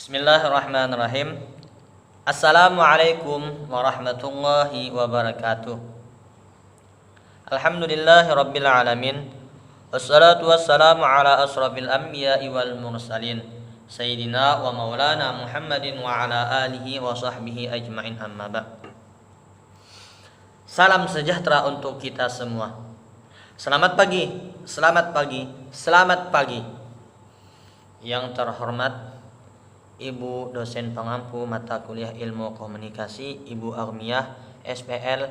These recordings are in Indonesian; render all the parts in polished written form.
Bismillahirrahmanirrahim. Assalamualaikum warahmatullahi wabarakatuh. Alhamdulillahi rabbil alamin. Wassalatu wassalamu ala asrafil anbiya'i wal mursalin Sayyidina wa maulana Muhammadin wa ala alihi wa sahbihi ajma'in, amma ba'd. Salam sejahtera untuk kita semua. Selamat pagi, selamat pagi, selamat pagi. Yang terhormat Ibu dosen pengampu mata kuliah Ilmu Komunikasi, Ibu Armiyah, SPL,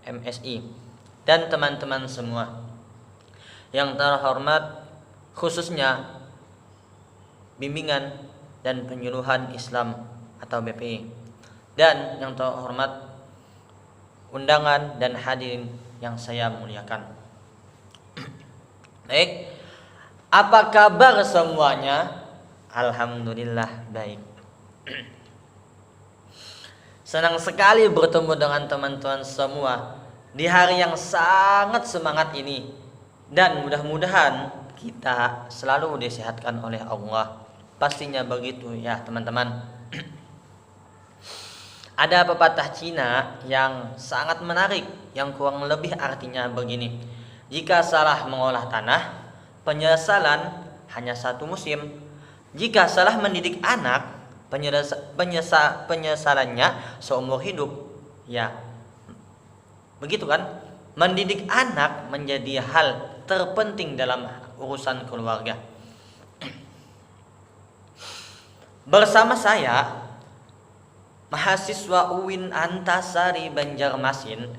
MSI, dan teman-teman semua. Yang terhormat khususnya Bimbingan dan Penyuluhan Islam atau BPI, dan yang terhormat undangan dan hadirin yang saya muliakan. Baik, apa kabar semuanya? Alhamdulillah baik. Senang sekali bertemu dengan teman-teman semua di hari yang sangat semangat ini, dan mudah-mudahan kita selalu disehatkan oleh Allah. Pastinya begitu ya teman-teman. Ada pepatah Cina yang sangat menarik, yang kurang lebih artinya begini: jika salah mengolah tanah, penyesalan hanya satu musim. Jika salah mendidik anak, penyesalannya seumur hidup. Ya, begitu kan? Mendidik anak menjadi hal terpenting dalam urusan keluarga. Bersama saya, mahasiswa UIN Antasari Banjarmasin,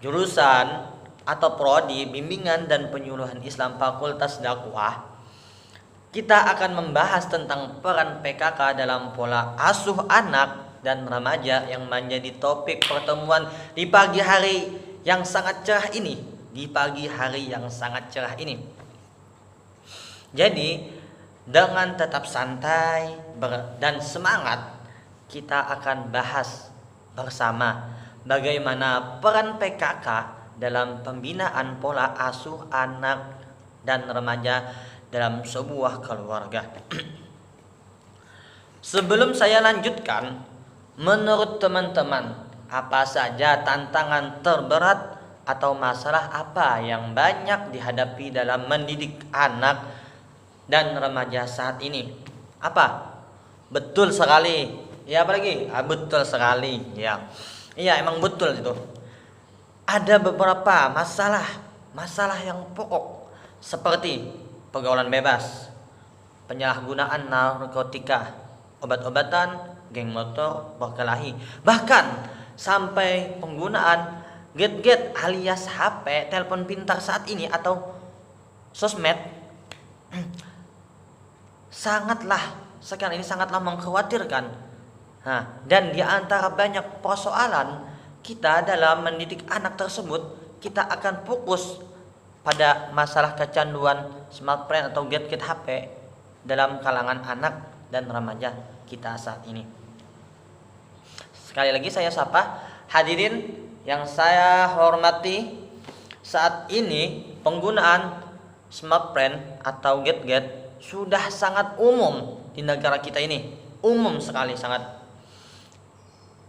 jurusan atau prodi Bimbingan dan Penyuluhan Islam Fakultas Dakwah, kita akan membahas tentang peran PKK dalam pola asuh anak dan remaja yang menjadi topik pertemuan di pagi hari yang sangat cerah ini. Jadi, dengan tetap santai dan semangat, kita akan bahas bersama bagaimana peran PKK dalam pembinaan pola asuh anak dan remaja dalam sebuah keluarga. Sebelum saya lanjutkan, menurut teman-teman, apa saja tantangan terberat atau masalah apa yang banyak dihadapi dalam mendidik anak dan remaja saat ini? Apa? Betul sekali. Ya, apalagi? Betul sekali. Ya. Iya, emang betul itu. Ada beberapa masalah yang pokok, seperti pergaulan bebas, penyalahgunaan narkotika, obat-obatan, geng motor, berkelahi, bahkan sampai penggunaan gadget alias HP, telepon pintar saat ini atau sosmed. Sekarang ini sangatlah mengkhawatirkan. Dan di antara banyak persoalan kita dalam mendidik anak tersebut, kita akan fokus pada masalah kecanduan smartphone atau gadget HP dalam kalangan anak dan remaja kita saat ini. Sekali lagi saya sapa hadirin yang saya hormati. Saat ini penggunaan smartphone atau gadget sudah sangat umum di negara kita ini. Umum sekali sangat.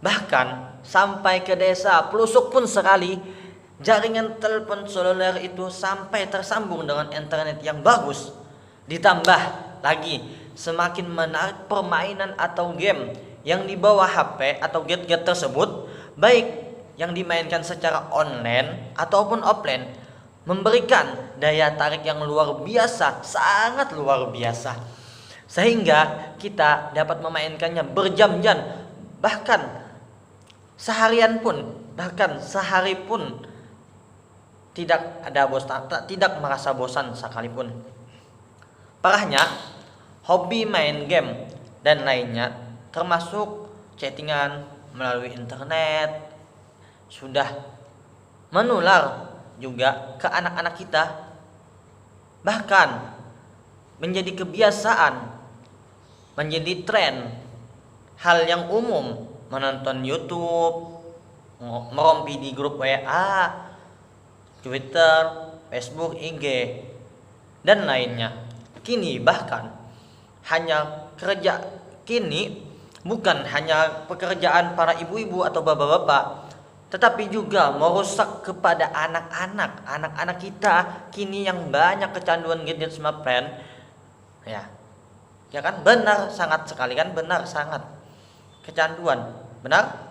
Bahkan sampai ke desa pelosok pun sekali, jaringan telepon seluler itu sampai tersambung dengan internet yang bagus. Ditambah lagi semakin menarik permainan atau game yang di bawah HP atau gadget tersebut, baik yang dimainkan secara online ataupun offline, memberikan daya tarik yang luar biasa, sangat luar biasa, sehingga kita dapat memainkannya berjam-jam, bahkan seharian pun, bahkan sehari pun tidak merasa bosan sekalipun. Parahnya, hobi main game dan lainnya, termasuk chattingan melalui internet, sudah menular juga ke anak-anak kita. Bahkan menjadi kebiasaan, menjadi tren, hal yang umum, menonton YouTube, merompi di grup WA, Twitter, Facebook, IG, dan lainnya. Kini bahkan hanya kini bukan hanya pekerjaan para ibu-ibu atau bapak-bapak, tetapi juga merusak kepada anak-anak kita kini yang banyak kecanduan gadget smartphone. Ya kan, benar sangat sekali kan, benar sangat kecanduan, benar.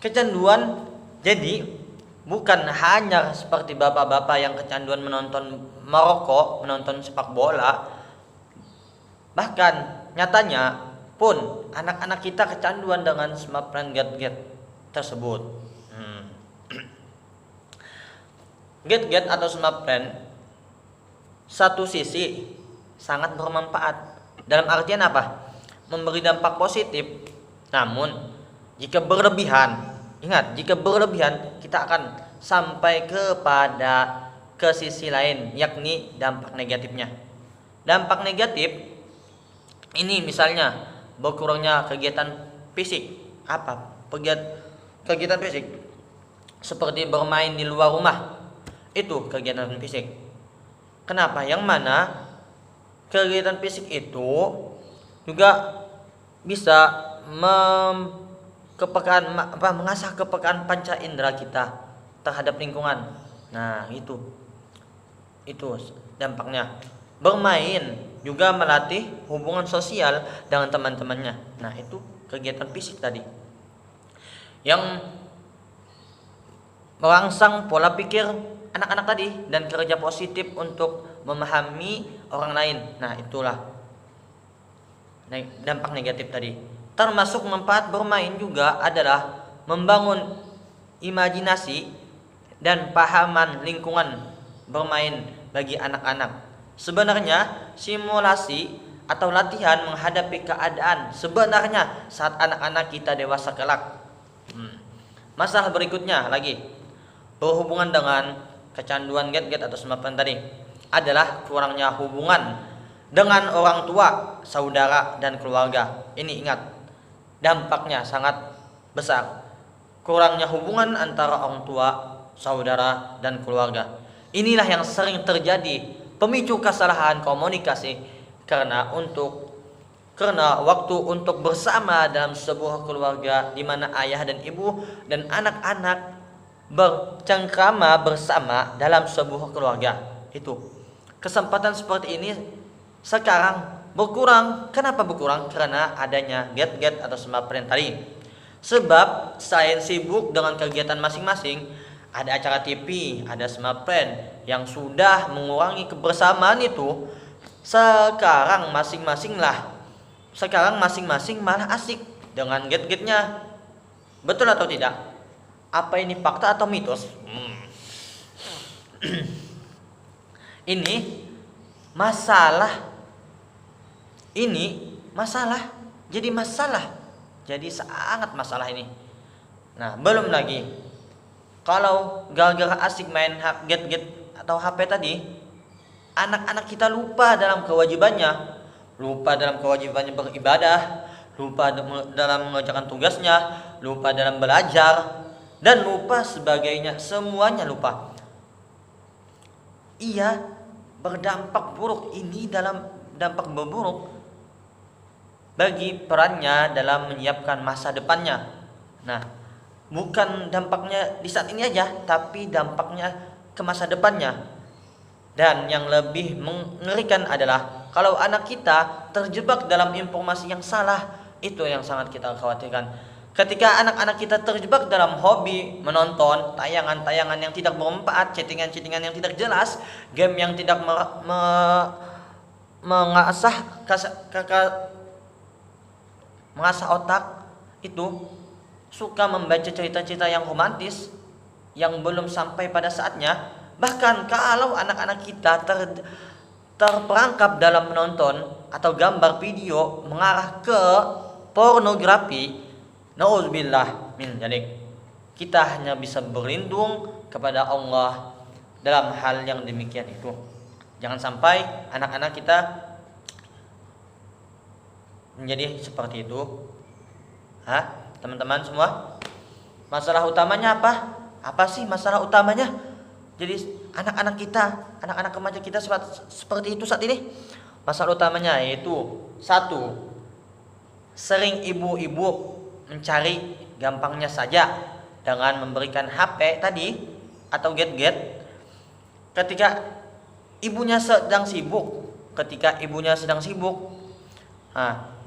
Kecanduan jadi bukan hanya seperti bapak-bapak yang kecanduan menonton merokok, menonton sepak bola, bahkan nyatanya pun anak-anak kita kecanduan dengan smartphone gadget tersebut. Gadget atau smartphone satu sisi sangat bermanfaat, dalam artian apa? Memberi dampak positif. Namun jika berlebihan, ingat, jika berlebihan kita akan sampai ke sisi lain, yakni dampak negatifnya. Dampak negatif ini misalnya berkurangnya kegiatan fisik. Apa? Kegiatan fisik seperti bermain di luar rumah, itu kegiatan fisik. Kenapa? Yang mana kegiatan fisik itu juga bisa mengasah kepekaan panca indera kita terhadap lingkungan. Nah, itu dampaknya. Bermain juga melatih hubungan sosial dengan teman-temannya. Nah, itu kegiatan fisik tadi yang merangsang pola pikir anak-anak tadi dan kerja positif untuk memahami orang lain. Nah, itulah dampak negatif tadi. Termasuk manfaat bermain juga adalah membangun imajinasi dan pahaman lingkungan bermain bagi anak-anak. Sebenarnya simulasi atau latihan menghadapi keadaan sebenarnya saat anak-anak kita dewasa kelak. Masalah berikutnya lagi berhubungan dengan kecanduan gadget atau smartphone tadi adalah kurangnya hubungan dengan orang tua, saudara, dan keluarga. Ini ingat, dampaknya sangat besar. Kurangnya hubungan antara orang tua, saudara, dan keluarga. Inilah yang sering terjadi pemicu kesalahan komunikasi karena waktu untuk bersama dalam sebuah keluarga di mana ayah dan ibu dan anak-anak bercengkrama bersama dalam sebuah keluarga. Itu kesempatan seperti ini sekarang berkurang. Kenapa berkurang? Karena adanya gadget atau smartphone tadi. Sebab selain sibuk dengan kegiatan masing-masing, ada acara TV, ada smartphone yang sudah mengurangi kebersamaan itu. Sekarang masing-masing malah asik dengan gadgetnya. Betul atau tidak? Apa ini fakta atau mitos? Ini masalah. Jadi sangat masalah ini. Nah, belum lagi kalau gara-gara asik main gadget atau HP tadi, anak-anak kita lupa dalam kewajibannya beribadah, lupa dalam mengerjakan tugasnya, lupa dalam belajar, dan lupa sebagainya, semuanya lupa. Iya, berdampak buruk. Ini dalam dampak buruk bagi perannya dalam menyiapkan masa depannya. Nah, bukan dampaknya di saat ini aja, tapi dampaknya ke masa depannya. Dan yang lebih mengerikan adalah kalau anak kita terjebak dalam informasi yang salah. Itu yang sangat kita khawatirkan. Ketika anak-anak kita terjebak dalam hobi menonton tayangan-tayangan yang tidak bermanfaat, chattingan-chattingan yang tidak jelas, game yang tidak mengasah otak, itu suka membaca cerita-cerita yang romantis yang belum sampai pada saatnya. Bahkan kalau anak-anak kita terperangkap dalam menonton atau gambar video mengarah ke pornografi, nauzubillah min dzalik, kita hanya bisa berlindung kepada Allah dalam hal yang demikian itu. Jangan sampai anak-anak kita menjadi seperti itu. Teman-teman semua, masalah utamanya apa? Apa sih masalah utamanya? Jadi anak-anak remaja kita seperti itu saat ini. Masalah utamanya yaitu 1. sering ibu-ibu mencari gampangnya saja dengan memberikan HP tadi atau gadget ketika ibunya sedang sibuk,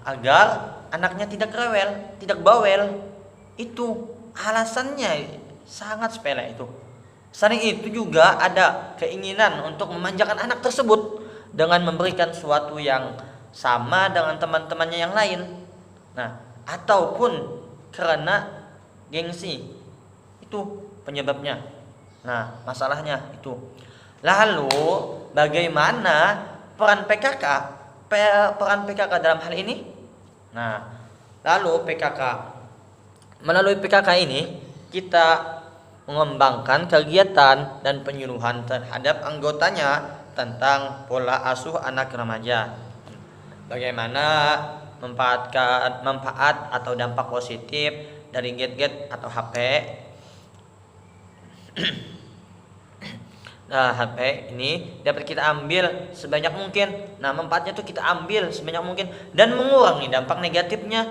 agar anaknya tidak rewel, tidak bawel. Itu alasannya sangat sepele itu. Selain itu juga ada keinginan untuk memanjakan anak tersebut dengan memberikan sesuatu yang sama dengan teman-temannya yang lain. Nah, ataupun karena gengsi. Itu penyebabnya. Nah, masalahnya itu. Lalu bagaimana peran PKK? Peran PKK dalam hal ini? Nah, melalui PKK ini kita mengembangkan kegiatan dan penyuluhan terhadap anggotanya tentang pola asuh anak remaja. Bagaimana manfaat atau dampak positif dari gadget atau HP. Nah, HP ini dapat kita ambil sebanyak mungkin. Nah, manfaatnya tuh kita ambil sebanyak mungkin dan mengurangi dampak negatifnya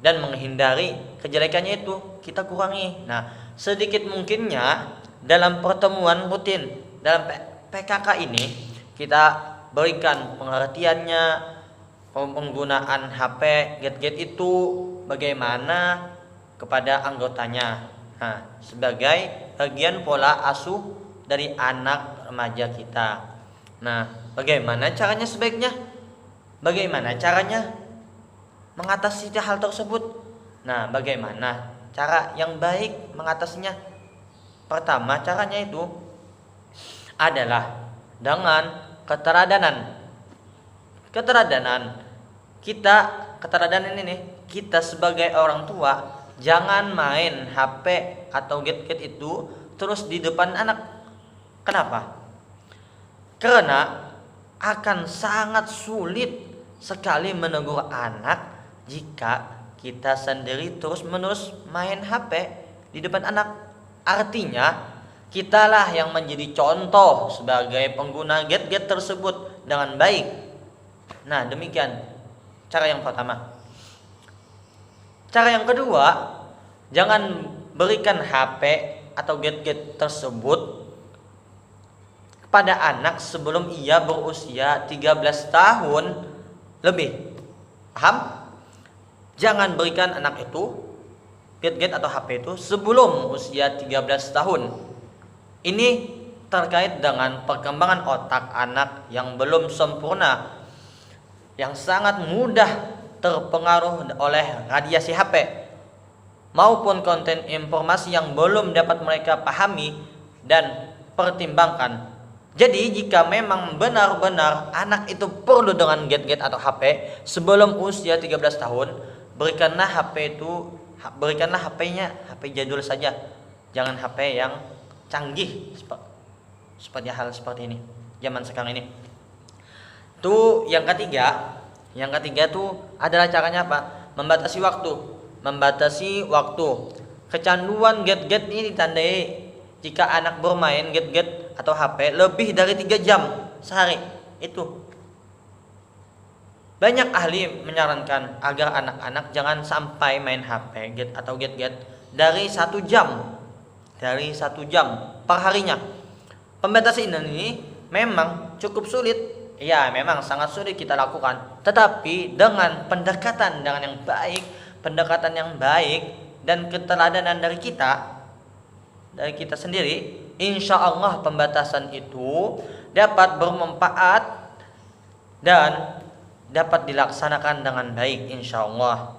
dan menghindari kejelekannya itu kita kurangi. Nah, sedikit mungkinnya dalam pertemuan rutin dalam PKK ini kita berikan pengertiannya, penggunaan HP gadget itu bagaimana kepada anggotanya. Nah, sebagai bagian pola asuh dari anak remaja kita. Nah, bagaimana caranya sebaiknya? Bagaimana caranya mengatasi hal tersebut? Nah, bagaimana cara yang baik mengatasinya? Pertama, caranya itu adalah dengan keteladanan. Keteladanan ini kita sebagai orang tua jangan main HP atau gadget itu terus di depan anak. Kenapa? Karena akan sangat sulit sekali menegur anak jika kita sendiri terus-menerus main HP di depan anak. Artinya kitalah yang menjadi contoh sebagai pengguna gadget tersebut dengan baik. Nah, demikian cara yang pertama. Cara yang kedua, jangan berikan HP atau gadget tersebut kepada anak sebelum ia berusia 13 tahun lebih. Paham? Jangan berikan anak itu gadget atau HP itu sebelum usia 13 tahun. Ini terkait dengan perkembangan otak anak yang belum sempurna, yang sangat mudah terpengaruh oleh radiasi HP maupun konten informasi yang belum dapat mereka pahami dan pertimbangkan. Jadi jika memang benar-benar anak itu perlu dengan gadget atau HP sebelum usia 13 tahun, berikanlah HP-nya HP jadul saja. Jangan HP yang canggih seperti hal seperti ini zaman sekarang ini. Itu yang ketiga. Yang ketiga itu adalah caranya apa? Membatasi waktu. Kecanduan gadget ini ditandai jika anak bermain gadget atau HP lebih dari 3 jam sehari. Itu banyak ahli menyarankan agar anak-anak jangan sampai main HP atau gadget dari 1 jam per harinya. Pembatasan ini memang cukup sulit. Ya, memang sangat sulit kita lakukan. Tetapi dengan pendekatan yang baik dan keteladanan dari kita sendiri, insya Allah pembatasan itu dapat bermanfaat dan dapat dilaksanakan dengan baik, insya Allah.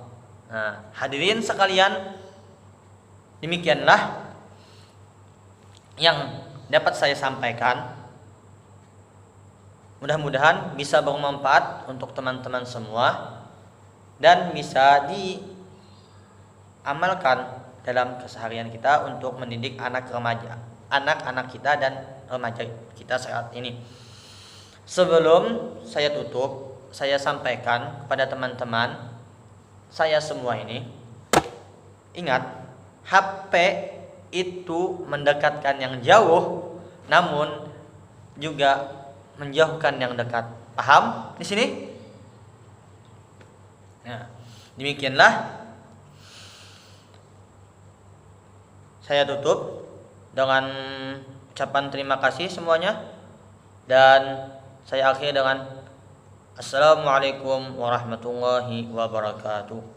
Nah, hadirin sekalian, demikianlah yang dapat saya sampaikan. Mudah-mudahan bisa bermanfaat untuk teman-teman semua dan bisa diamalkan dalam keseharian kita untuk mendidik anak-anak kita dan remaja kita saat ini. Sebelum saya tutup, saya sampaikan kepada teman-teman saya semua ini, ingat, HP itu mendekatkan yang jauh, namun juga menjauhkan yang dekat. Paham di sini? Nah, demikianlah saya tutup dengan ucapan terima kasih semuanya, dan saya akhiri dengan Assalamualaikum warahmatullahi wabarakatuh.